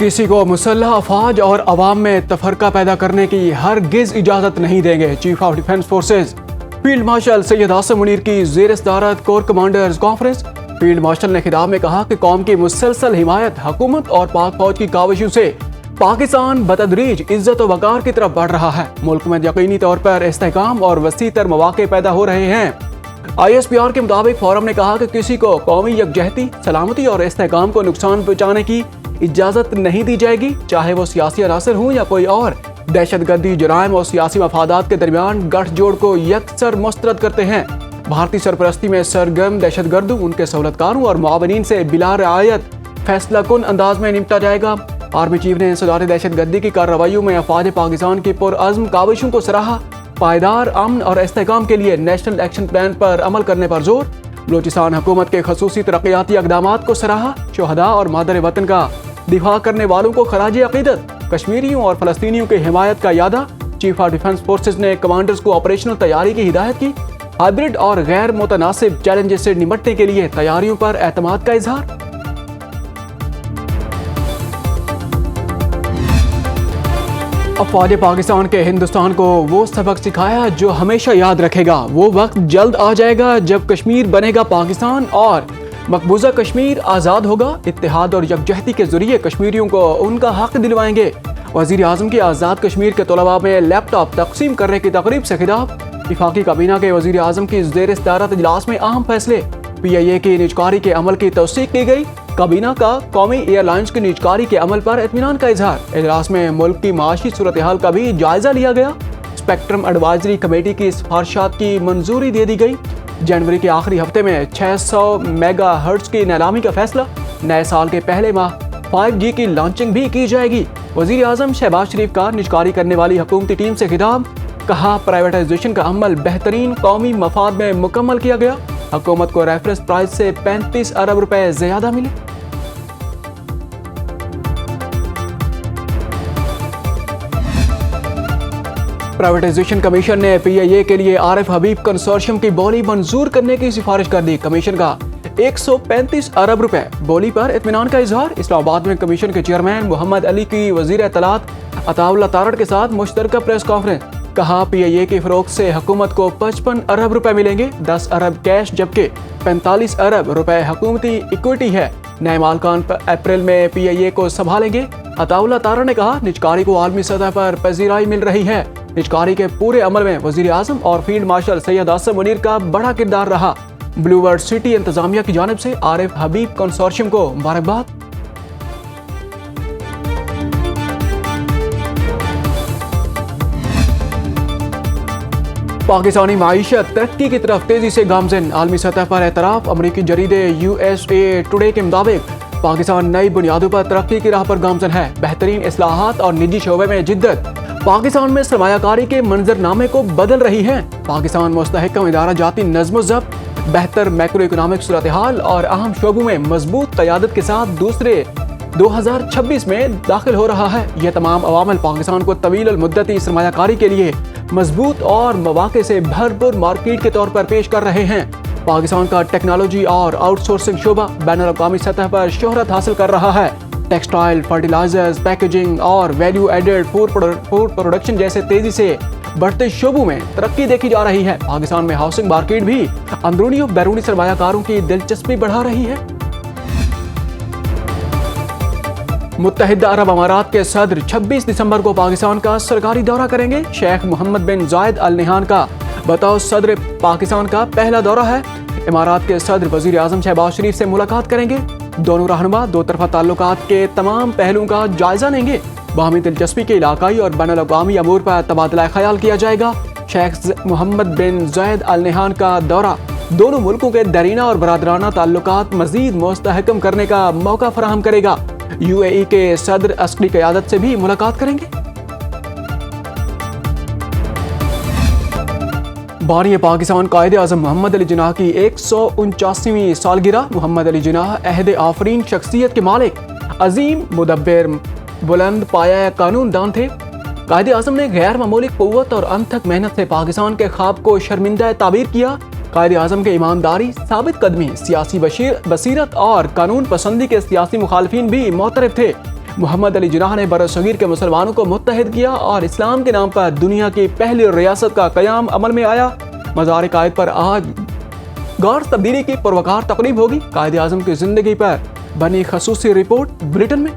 किसी को मुसल्लह अफवाज और अवाम में तफरका पैदा करने की हरगिज इजाज़त नहीं देंगे। Chief of defence forces field marshal Syed Asim Munir की ज़ेर सदारत core commanders conference. Field marshal ने खिताब में कहा कि कौम की मुसलसल हिमायत, हुकूमत और पाक फौज की काविशों से पाकिस्तान बतदरीज इज्जत व वक़ार की तरफ बढ़ रहा है। मुल्क में यकीनी तौर पर इस्तेहकाम और वसी तर मौक़े पैदा हो रहे हैं। ISPR के मुताबिक फोरम ने कहा कि किसी को कौमी यकजहती, सलामती और इस्तेहकाम को नुकसान पहुँचाने की इजाज़त नहीं दी जाएगी, चाहे वो सियासी अनासर हों या कोई और। दहशतगर्दी, जुराइम और सियासी मफादात के दरमियान गठजोड़ को यकसर मुस्तरद करते हैं। भारतीय सरपरस्ती में सरगर्म दहशतगर्दों, उनके सहूलतकारों और मुआवनीन से बिला रियायत फैसला कुन अंदाज में निपटा जाएगा। आर्मी चीफ ने इंसदाद दहशतगर्दी की कार्रवाइयों में अफवाज पाकिस्तान की पुरअज़्म काविशों को सराहा। पायदार अमन और इस्तेहकाम के लिए नेशनल एक्शन प्लान पर अमल करने पर जोर। बलूचिस्तान हुकूमत के खसूसी तरक्याती इक़दामात को सराहा। शुहदा और मादर वतन का दिफा करने वालों को खराज अक़ीदत। कश्मीरियों और फ़लस्तीनियों की हिमायत का यादा। चीफ ऑफ डिफेंस फोर्सेज ने कमांडर्स को ऑपरेशनल तैयारी की हिदायत की। हाइब्रिड और गैर मुतनासिब चैलेंजेस से निपटने के लिए तैयारियों पर एतमाद का इजहार। अफवाज पाकिस्तान के हिंदुस्तान को वो सबक सिखाया जो हमेशा याद रखेगा। वो वक्त जल्द आ जाएगा जब कश्मीर बनेगा पाकिस्तान और मकबूजा कश्मीर आज़ाद होगा। इत्तेहाद और यकजहती के जरिए कश्मीरियों को उनका हक दिलवाएंगे। वज़ीर आज़म के आज़ाद कश्मीर के तलबा में लैपटॉप तकसीम करने की तकरीब से खिताब। वफाकी काबीना के वज़ीर आज़म की ज़ेर सदारत इजलास में अहम फैसले। PIA की निजकारी के अमल की तौसीक की गई। काबीना का कौमी एयरलाइंस की निजकारी के अमल पर इत्मीनान का इजहार। इजलास में मुल्क की माशी सूरत हाल का भी जायजा लिया गया। स्पेक्ट्रम एडवाइजरी कमेटी की सिफारिशात की मंजूरी दे दी गई। जनवरी के आखिरी हफ्ते में 600 मेगा हर्ट्ज की नीलामी का फैसला। नए साल के पहले माह 5G की लॉन्चिंग भी की जाएगी। वज़ीर आज़म शहबाज शरीफ का निजकारी करने वाली हुकूमती टीम से खिताब। कहा प्राइवेटाइजेशन का अमल बेहतरीन कौमी मफाद में मुकम्मल किया गया। हुकूमत को रेफरेंस प्राइस से 35 अरब रुपए ज्यादा मिले। प्राइवेटाइजेशन कमीशन ने PIA के लिए आरिफ हबीब कंसोर्शियम की बोली मंजूर करने की सिफारिश कर दी। कमीशन का 135 अरब रुपए बोली पर इत्मीनान का इजहार। इस्लामाबाद में कमीशन के चेयरमैन मोहम्मद अली की वजीर इत्तलात अताउल्लाह तारड़ के साथ मुश्तरका प्रेस कॉन्फ्रेंस। कहा PIA की फरोख्त से हुकूमत को 55 अरब रुपए मिलेंगे, 10 अरब कैश जबकि 45 अरब रुपए हुकूमती इक्विटी है। नए मालकान अप्रैल में PIA को संभालेंगे। अताउल्लाह तारड़ ने कहा निजकारी को आलमी सतह पर पजीराई मिल रही है। निजकारी के पूरे अमल में वज़ीर आज़म और फील्ड मार्शल सैयद आसिम मुनीर का बड़ा किरदार रहा। ब्लूवर्ड सिटी इंतजामिया की जानिब से आरिफ हबीब कंसोर्शियम को मुबारकबाद। पाकिस्तानी माईशत तरक्की की तरफ तेजी से गामज़न। आलमी सतह पर एतराफ़। अमरीकी जरीदे USA टुडे के मुताबिक पाकिस्तान नई बुनियादों पर तरक्की की राह पर गामज़न है। बेहतरीन इस्लाहात और निजी शोबे में जिद्दत पाकिस्तान में सरमायाकारी के मंजरनामे को बदल रही है। पाकिस्तान मुस्तहकम इदारा जाती नज़्म ज़ब्त, बेहतर मैक्रो इकोनॉमिक सूरत हाल और अहम शोबों में मजबूत क़यादत के साथ दूसरे 2026 में दाखिल हो रहा है। यह तमाम अवामिल पाकिस्तान को तवील मुद्दती सरमायाकारी के लिए मजबूत और मौके से भरपूर मार्केट के तौर पर पेश कर रहे हैं। पाकिस्तान का टेक्नोलॉजी और आउटसोर्सिंग शोबा बैनुल-अक़वामी सतह पर शोहरत हासिल कर रहा है। टेक्सटाइल, फर्टिलाइजर्स, पैकेजिंग और वैल्यू एडेड फूड प्रोडक्शन जैसे तेजी से बढ़ते शोबों में तरक्की देखी जा रही है। पाकिस्तान में हाउसिंग मार्केट भी अंदरूनी और बैरूनी सरमायाकारों की दिलचस्पी बढ़ा रही है। मुत्तहिदा अरब अमारात के सदर 26 दिसंबर को पाकिस्तान का सरकारी दौरा करेंगे। शेख मोहम्मद बिन जायद अल नहयान का बताओ सदर पाकिस्तान का पहला दौरा है। इमारात के सदर वज़ीर आज़म शहबाज शरीफ से मुलाकात करेंगे। दोनों रहनुमा दो तरफा ताल्लुकात के तमाम पहलुओं का जायजा लेंगे। बाहमी दिलचस्पी के इलाकाई और बैनुल-अक़वामी अमूर पर तबादला ख्याल किया जाएगा। शेख मोहम्मद बिन जायद अल नहयान का दौरा दोनों मुल्कों के दरीना और बरादराना ताल्लुकात मज़ीद मुस्तहकम करने का मौका फराहम करेगा। UAE के सदर अस्करी क़यादत से भी मुलाकात करेंगे। बानी पाकिस्तान कायदे आज़म मोहम्मद अली जिन्नाह की 149वीं सालगिरह। मोहम्मद अली जिन्नाह अहद आफरीन शख्सियत के मालिक, अजीम मुदब्बिर, बुलंद पाया कानूनदान थे। कायदे आज़म ने गैर मामूली क़ुव्वत और अनथक मेहनत से पाकिस्तान के ख्वाब को शर्मिंदा ताबीर किया। कायदे आज़म के ईमानदारी, साबित कदमी, सियासी बसीरत और कानून पसंदी के सियासी मुखालफिन भी मोतरफ थे। محمد علی جناح نے برصغیر کے مسلمانوں کو متحد کیا اور اسلام کے نام پر دنیا کی پہلی ریاست کا قیام عمل میں آیا۔ مزار قائد پر آج غور تبدیلی کی پروقار تقریب ہوگی۔ قائد اعظم کی زندگی پر بنی خصوصی رپورٹ بریٹن میں۔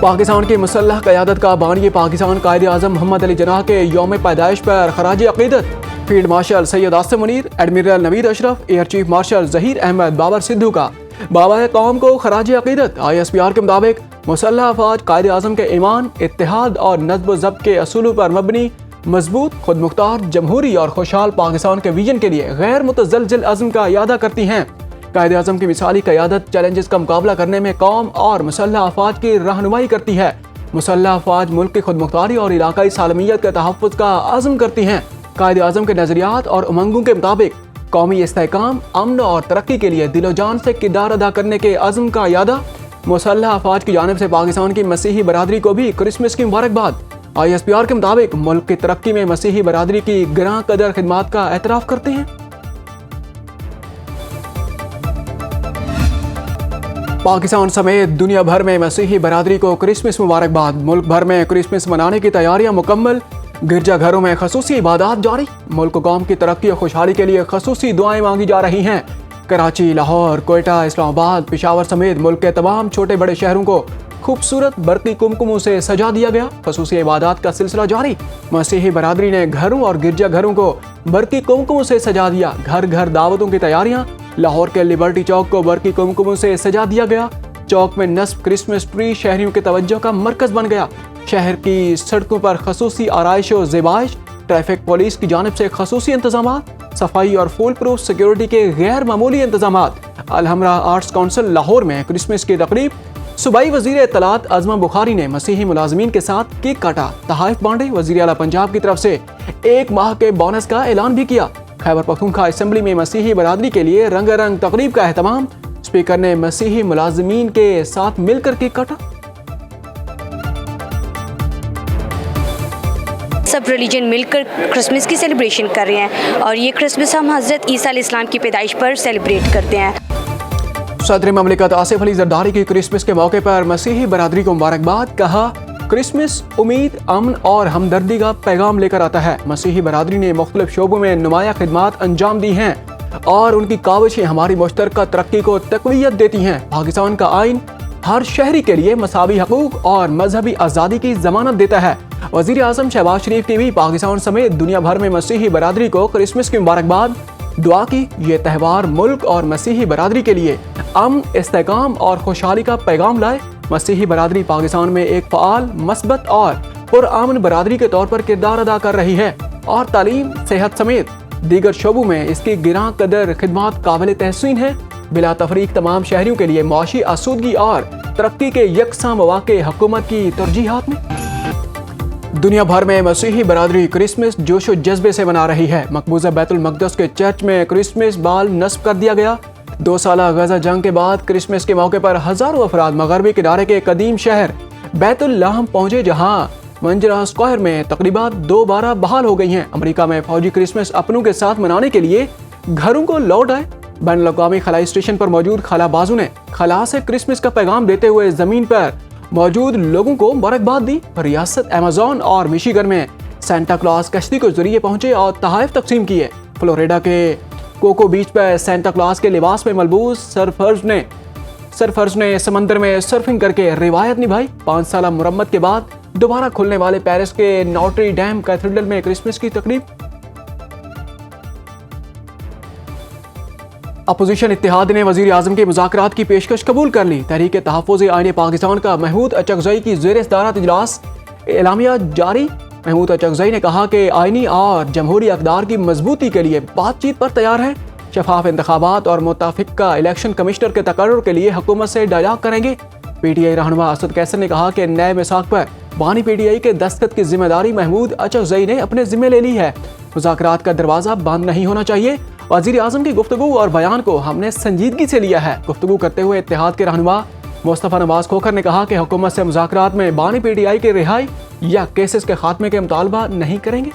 پاکستان کی مسلح قیادت کا بانی پاکستان قائد اعظم محمد علی جناح کے یوم پیدائش پر خراج عقیدت field marshal Syed Asif Munir, admiral Naveed Ashraf, air chief marshal Zaheer Ahmed Babar Sidhu کا بابا قوم کو خراج عقیدت۔ ISPR کے مطابق مسلح افواج قائد اعظم کے ایمان، اتحاد اور نظم و ضبط کے اصولوں پر مبنی مضبوط، خود مختار، جمہوری اور خوشحال پاکستان کے ویژن کے لیے غیر متزلزل عزم کا اعادہ کرتی ہیں۔ قائد اعظم کی مثالی قیادت چیلنجز کا مقابلہ کرنے میں قوم اور مسلح افواج کی رہنمائی کرتی ہے۔ مسلح افواج ملک کی خود مختاری اور علاقائی سالمیت کے تحفظ کا عزم کرتی ہیں۔ قائد اعظم کے نظریات اور امنگوں کے مطابق قومی استحکام، امن اور ترقی کے لیے دل و جان سے کردار ادا کرنے کے عزم کا اعادہ۔ مسلح افواج کی جانب سے پاکستان کی مسیحی برادری کو بھی کرسمس کی مبارکباد۔ ISPR کے مطابق ملک کی ترقی میں مسیحی برادری کی گراں قدر خدمات کا اعتراف کرتے ہیں۔ پاکستان سمیت دنیا بھر میں مسیحی برادری کو کرسمس مبارکباد۔ ملک بھر میں کرسمس منانے کی تیاریاں مکمل، گرجا گھروں میں خصوصی عبادات جاری۔ ملک و قوم کی ترقی اور خوشحالی کے لیے خصوصی دعائیں مانگی جا رہی ہیں۔ کراچی، لاہور، کوئٹہ، اسلام آباد، پشاور سمیت ملک کے تمام چھوٹے بڑے شہروں کو خوبصورت برقی کمکموں سے سجا دیا گیا۔ خصوصی عبادات کا سلسلہ جاری۔ مسیحی برادری نے گھروں اور گرجا گھروں کو برقی کمکموں سے سجا دیا۔ گھر گھر دعوتوں کی تیاریاں۔ لاہور کے لبرٹی چوک کو برقی کمکموں سے سجا دیا گیا۔ چوک میں نصب کرسمس ٹری شہریوں کی توجہ کا مرکز بن گیا۔ شہر کی سڑکوں پر خصوصی آرائش و زیبائش، ٹریفک پولیس کی جانب سے خصوصی انتظامات، صفائی اور فول پروف سیکیورٹی کے غیر معمولی انتظامات۔ الحمرہ آرٹس کونسل لاہور میں کرسمس کی تقریب۔ صوبائی وزیر اطلاعات عظمہ بخاری نے مسیحی ملازمین کے ساتھ کیک کاٹا، تحائف بانٹے۔ وزیر اعلیٰ پنجاب کی طرف سے 1 ماہ کے بونس کا اعلان بھی کیا۔ خیبر پختونخوا اسمبلی میں مسیحی برادری کے لیے رنگ رنگ تقریب کا اہتمام۔ اسپیکر نے مسیحی ملازمین کے ساتھ مل کر کیک کاٹا۔ سب ریلیجن مل کر کرسمس کی سیلیبریشن کر رہے ہیں اور یہ کرسمس ہم حضرت عیسیٰ علیہ السلام کی پیدائش پر سیلیبریٹ کرتے ہیں۔ صدر مملکت آصف علی زرداری کی کرسمس کے موقع پر مسیحی برادری کو مبارکباد۔ کہا، کرسمس امید، امن اور ہمدردی کا پیغام لے کر آتا ہے۔ مسیحی برادری نے مختلف شعبوں میں نمایاں خدمات انجام دی ہیں اور ان کی کاوشیں ہماری مشترکہ ترقی کو تقویت دیتی ہیں۔ پاکستان کا آئین ہر شہری کے لیے مساوی حقوق اور مذہبی آزادی کی ضمانت دیتا ہے۔ وزیر اعظم شہباز شریف نے بھی پاکستان سمیت دنیا بھر میں مسیحی برادری کو کرسمس کی مبارکباد دعا کی۔ یہ تہوار ملک اور مسیحی برادری کے لیے امن، استحکام اور خوشحالی کا پیغام لائے۔ مسیحی برادری پاکستان میں ایک فعال، مثبت اور پرامن برادری کے طور پر کردار ادا کر رہی ہے اور تعلیم، صحت سمیت دیگر شعبوں میں اس کی گراں قدر خدمات قابل تحسین ہیں۔ بلا تفریق تمام شہریوں کے لیے معاشی آسودگی اور ترقی کے یکساں مواقع حکومت کی ترجیحات میں۔ دنیا بھر میں مسیحی برادری کرسمس جوش و جذبے سے منا رہی ہے۔ مقبوضہ بیت المقدس کے چرچ میں کرسمس بال نصب کر دیا گیا۔ 2 سالہ غزہ جنگ کے بعد کرسمس کے موقع پر ہزاروں افراد مغربی کنارے کے قدیم شہر بیت اللحم پہنچے، جہاں منجرہ اسکوائر میں تقریبات دوبارہ بحال ہو گئی ہیں۔ امریکہ میں فوجی کرسمس اپنوں کے ساتھ منانے کے لیے گھروں کو لوٹ آئے۔ بین الاقوامی خلائی اسٹیشن پر موجود خلا بازوں نے خلا سے کرسمس کا پیغام دیتے ہوئے زمین پر موجود لوگوں کو مبارکباد دی۔ ریاست ایمیزون اور میشیگن میں سینٹا کلاس کشتی کے ذریعے پہنچے اور تحائف تقسیم کیے۔ فلوریڈا کے کوکو بیچ پر سینٹا کلاس کے لباس میں ملبوس سرفرز نے سمندر میں سرفنگ کر کے روایت نبھائی۔ 5 سالہ مرمت کے بعد دوبارہ کھلنے والے پیرس کے نوٹری ڈیم کیتھیڈرل میں کرسمس کی تقریب۔ اپوزیشن اتحاد نے وزیر اعظم کی مذاکرات کی پیشکش قبول کر لی۔ تحریک تحفظ آئین پاکستان کا محمود اچکزئی کی زیر صدارت اجلاس، اعلامیہ جاری۔ محمود اچکزئی نے کہا کہ آئینی اور جمہوری اقدار کی مضبوطی کے لیے بات چیت پر تیار ہے۔ شفاف انتخابات اور متفقہ الیکشن کمشنر کے تقرر کے لیے حکومت سے ڈائلاگ کریں گے۔ پی ٹی آئی رہنما اسد قیصر نے کہا کہ نئے میثاق پر بانی پی ٹی آئی کے دستخط کی ذمہ داری محمود اچکزئی نے اپنے ذمہ لے لی ہے۔ مذاکرات کا دروازہ بند نہیں ہونا چاہیے۔ وزیر اعظم کی گفتگو اور بیان کو ہم نے سنجیدگی سے لیا ہے۔ گفتگو کرتے ہوئے اتحاد کے رہنما مصطفیٰ نواز کھوکھر نے کہا کہ حکومت سے مذاکرات میں بانی پی ٹی آئی کی رہائی یا کیسز کے خاتمے کے مطالبہ نہیں کریں گے۔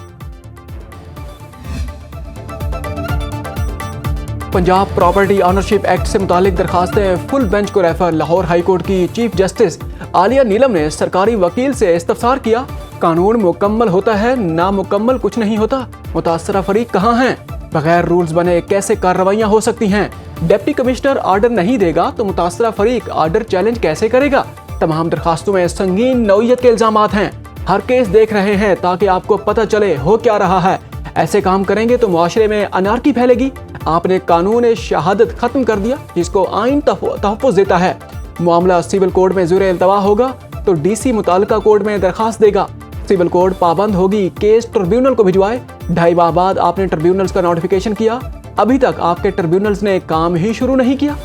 पंजाब प्रॉपर्टी ऑनरशिप एक्ट से मुतालिक दरखास्तें फुल बेंच को रेफर। लाहौर हाई कोर्ट की चीफ जस्टिस आलिया नीलम ने सरकारी वकील से इस्तफसार किया। कानून मुकम्मल होता है, नामुकम्मल कुछ नहीं होता। मुतासरा फरीक कहाँ हैं? बगैर रूल्स बने कैसे कार्रवाइयाँ हो सकती हैं? डिप्टी कमिश्नर आर्डर नहीं देगा तो मुतासरा फरीक आर्डर चैलेंज कैसे करेगा? तमाम दरखास्तों में संगीन नौइयत के इल्जामात हैं। हर केस देख रहे हैं ताकि आपको पता चले हो क्या रहा है। ऐसे काम करेंगे तो मुआशरे में अनारकी फैलेगी। आपने कानून शहादत खत्म कर दिया जिसको आइन तहफ़्फ़ुज़ देता है। मामला सिविल कोड में ज़ुर इल्तवा होगा तो डीसी मुतालिका कोर्ट में दरखास्त देगा। सिविल कोड पाबंद होगी, केस ट्रिब्यूनल को भिजवाए। 2.5 माह बाद आपने ट्रिब्यूनल्स का नोटिफिकेशन किया, अभी तक आपके ट्रिब्यूनल्स ने काम ही शुरू नहीं किया।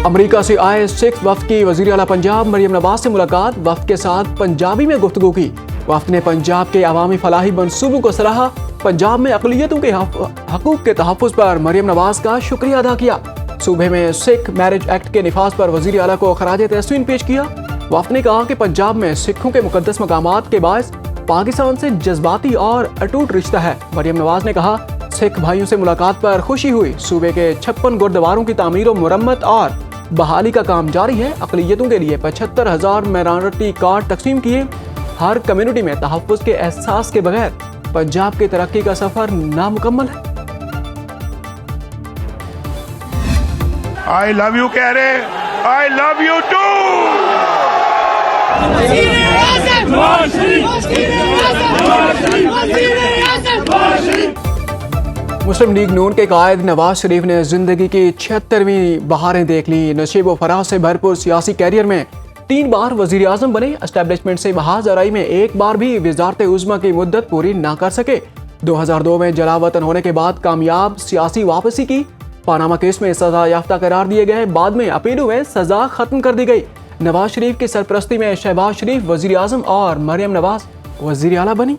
अमेरिका से आए सिख वफ्द की वज़ीर आला पंजाब मरियम नवाज से मुलाकात। वफ्द के साथ पंजाबी में गुफ्तगू की। वफ्द ने पंजाब के अवामी फलाही मंसूबों को सराहा। पंजाब में अक़लियतों के हकूक़ के तहफ़्फ़ुज़ पर मरियम नवाज का शुक्रिया अदा किया। सूबे में सिख मैरिज एक्ट के निफाज पर वज़ीर आला को खराज तहसीन पेश किया। वफ्द ने कहा कि पंजाब में सिखों के मुक़द्दस मकामात के बायस पाकिस्तान से जज्बाती और अटूट रिश्ता है। मरियम नवाज ने कहा, सिख भाइयों से मुलाकात पर खुशी हुई। सूबे के 56 गुरुद्वारों की तामीर और मुरम्मत और बहाली का काम जारी है। अक़लियतों के लिए 75,000 माइनॉरिटी कार्ड तकसीम किए। हर कम्युनिटी में तहफ़्फ़ुज़ के एहसास के बगैर पंजाब की तरक्की का सफ़र नामुकम्मल है। I love you कह रहे, I love you too। Muslim League Noon के कायद नवाज शरीफ ने जिंदगी की 76वीं बहारें देख ली। नशीब व फराह से भरपूर सियासी कैरियर में 3 बार वजीर आजम बने। एस्टेब्लिशमेंट से महाज आराई में एक बार भी वजारत उज़्मा की मुद्दत पूरी ना कर सके। 2002 में जलावतन होने के बाद कामयाब सियासी वापसी की। पानामा केस में सजा याफ्ता करार दिए गए, बाद में अपीलों में सजा खत्म कर दी गई। नवाज शरीफ की सरपरस्ती में शहबाज शरीफ वजीर आजम और मरियम नवाज वजीर आला बनी।